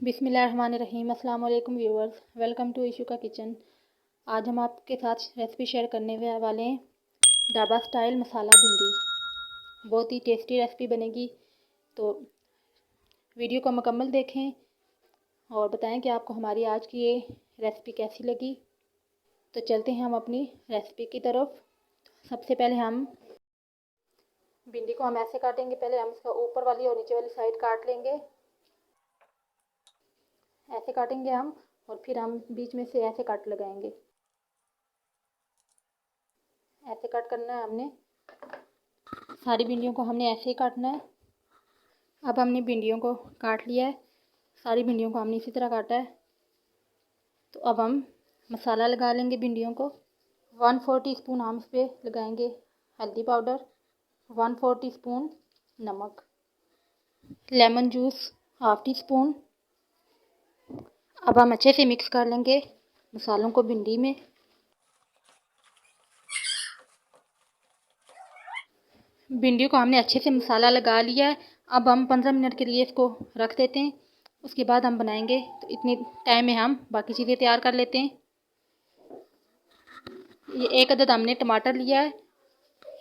बिस्मिल्लाहिर्रहमानिर्रहीम। अस्सलाम वालेकुम व्यूअर्स, वेलकम टू इशूका किचन। आज हम आपके साथ रेसिपी शेयर करने वाले हैं ढाबा स्टाइल मसाला भिंडी। बहुत ही टेस्टी रेसिपी बनेगी, तो वीडियो को मुकम्मल देखें और बताएं कि आपको हमारी आज की ये रेसिपी कैसी लगी। तो चलते हैं हम अपनी रेसिपी की तरफ। सबसे पहले हम भिंडी को ऐसे काटेंगे। पहले हम इसका ऊपर वाली और नीचे वाली साइड काट लेंगे, ऐसे काटेंगे हम, और फिर हम बीच में से ऐसे कट लगाएंगे। ऐसे कट करना है हमने, सारी भिंडियों को हमने ऐसे ही काटना है। अब हमने भिंडियों को काट लिया है, सारी भिंडियों को हमने इसी तरह काटा है। तो अब हम मसाला लगा लेंगे भिंडियों को। 1/4 टीस्पून हम इस पर लगाएंगे हल्दी पाउडर, 1/4 टीस्पून नमक, लेमन जूस 1/2 टीस्पून। अब हम अच्छे से मिक्स कर लेंगे मसालों को भिंडी में। भिंडी को हमने अच्छे से मसाला लगा लिया है। अब हम 15 मिनट के लिए इसको रख देते हैं, उसके बाद हम बनाएंगे। तो इतने टाइम में हम बाकी चीज़ें तैयार कर लेते हैं। ये 1 अदद हमने टमाटर लिया है,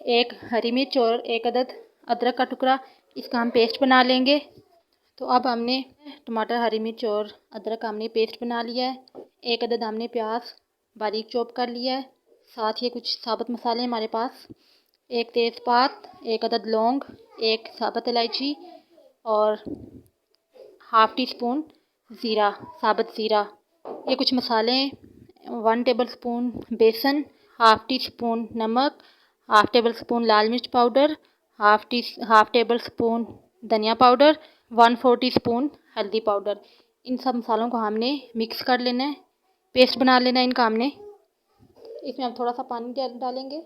1 हरी मिर्च और 1 अदद अदरक का टुकड़ा, इसका हम पेस्ट बना लेंगे। तो अब हमने टमाटर, हरी मिर्च और अदरक का हमने पेस्ट बना लिया है। 1 अदद हमने प्याज बारीक चॉप कर लिया है। साथ ही कुछ साबुत मसाले हमारे पास, 1 तेज़पात, 1 अदद लौंग, 1 साबुत इलायची और 1/2 टीस्पून ज़ीरा, साबुत ज़ीरा। ये कुछ मसाले, 1 टेबलस्पून बेसन, 1/2 टीस्पून नमक, 1/2 टेबलस्पून लाल मिर्च पाउडर, 1/2 टेबलस्पून धनिया पाउडर, 1/4 टीस्पून हल्दी पाउडर। इन सब मसालों को हमने मिक्स कर लेना है, पेस्ट बना लेना है इनका हमने। इसमें हम थोड़ा सा पानी डालेंगे।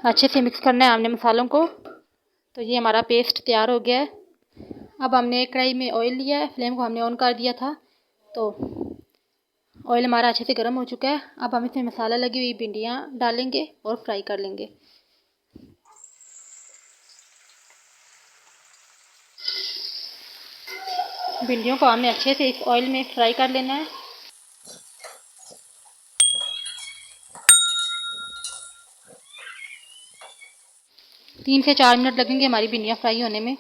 अच्छे से मिक्स करना है हमने मसालों को। तो ये हमारा पेस्ट तैयार हो गया है। अब हमने एक कढ़ाई में ऑयल लिया है, फ्लेम को हमने ऑन कर दिया था। तो ऑयल हमारा अच्छे से गर्म हो चुका है। अब हम इसमें मसाला लगी हुई भिंडियाँ डालेंगे और फ्राई कर लेंगे। भिंडियों को हमने अच्छे से इस ऑयल में फ्राई कर लेना है। तीन से 4 मिनट लगेंगे हमारी भिंडियाँ फ्राई होने में।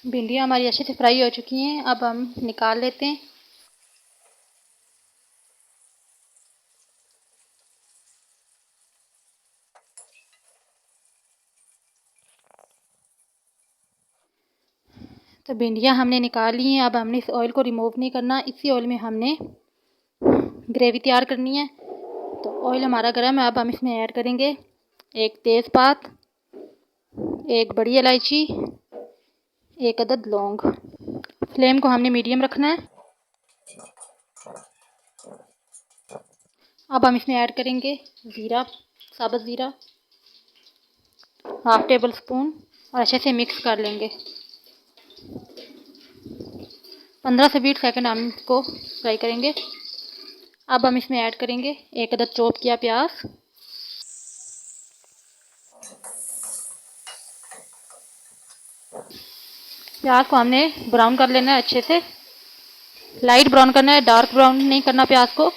भिंडियाँ हमारी अच्छे से फ्राई हो चुकी हैं, अब हम निकाल लेते हैं। तो भिंडियाँ हमने निकाल ली हैं। अब हमने इस ऑयल को रिमूव नहीं करना, इसी ऑयल में हमने ग्रेवी तैयार करनी है। तो ऑयल हमारा गर्म है, अब हम इसमें ऐड करेंगे 1 तेज़पात, 1 बड़ी इलायची, 1 अदद लौंग। फ्लेम को हमने मीडियम रखना है। अब हम इसमें ऐड करेंगे ज़ीरा, साबुत ज़ीरा 1/2 टेबलस्पून और अच्छे से मिक्स कर लेंगे। 15 से 20 सेकंड हम इसको फ्राई करेंगे। अब हम इसमें ऐड करेंगे 1 अदद चॉप किया प्याज। प्याज को हमने ब्राउन कर लेना है अच्छे से, लाइट ब्राउन करना है, डार्क ब्राउन नहीं करना प्याज को।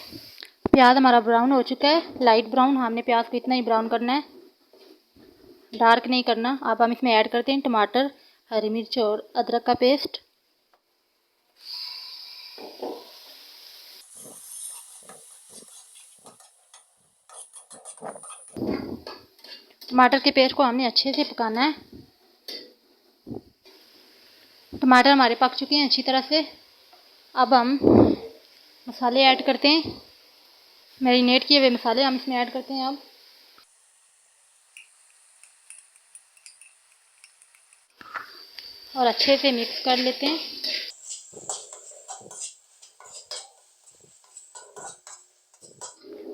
प्याज हमारा ब्राउन हो चुका है, लाइट ब्राउन। हमने प्याज को इतना ही ब्राउन करना है, डार्क नहीं करना। अब हम इसमें ऐड करते हैं टमाटर, हरी मिर्च और अदरक का पेस्ट। टमाटर के पेस्ट को हमने अच्छे से पकाना है। टमाटर हमारे पक चुके हैं अच्छी तरह से। अब हम मसाले ऐड करते हैं, मैरिनेट किए हुए मसाले हम इसमें ऐड करते हैं। अब और अच्छे से मिक्स कर लेते हैं।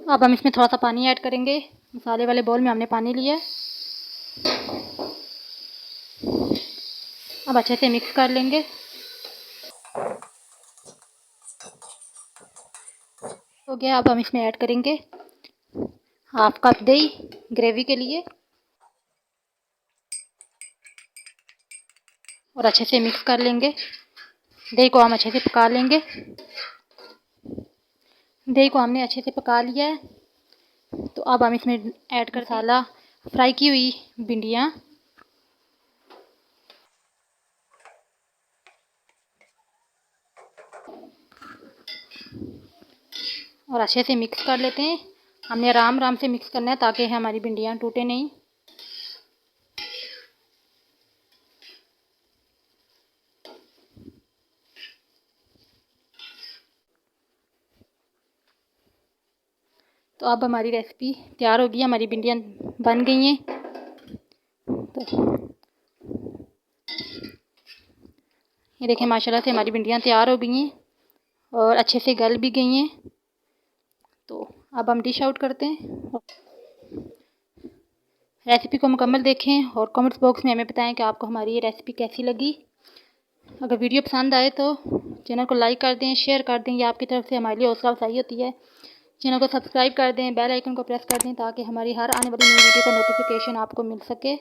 अब हम इसमें थोड़ा सा पानी ऐड करेंगे। मसाले वाले बाउल में हमने पानी लिया है। अब अच्छे से मिक्स कर लेंगे। हो गया। अब हम इसमें ऐड करेंगे 1/2 कप दही ग्रेवी के लिए। और अच्छे से मिक्स कर लेंगे। दही को हम अच्छे से पका लेंगे। दही को हमने अच्छे से पका लिया है। तो अब हम इसमें ऐड कर मसाला, फ्राई की हुई भिंडियाँ और अच्छे से मिक्स कर लेते हैं। हमने आराम आराम से मिक्स करना है ताकि हमारी भिंडियाँ टूटे नहीं। तो अब हमारी रेसिपी तैयार होगी, हमारी भिंडियाँ बन गई हैं। तो ये देखें माशाल्लाह से हमारी भिंडियाँ तैयार हो गई हैं और अच्छे से गल भी गई हैं। तो अब हम डिश आउट करते हैं। रेसिपी को मुकम्मल देखें और कमेंट्स बॉक्स में हमें बताएं कि आपको हमारी ये रेसिपी कैसी लगी। अगर वीडियो पसंद आए तो चैनल को लाइक कर दें, शेयर कर दें। ये आपकी तरफ से हमारे लिए हौसला अफजाई होती है। चैनल को सब्सक्राइब कर दें, बेल आइकन को प्रेस कर दें ताकि हमारी हर आने वाली नई वीडियो का नोटिफिकेशन आपको मिल सके।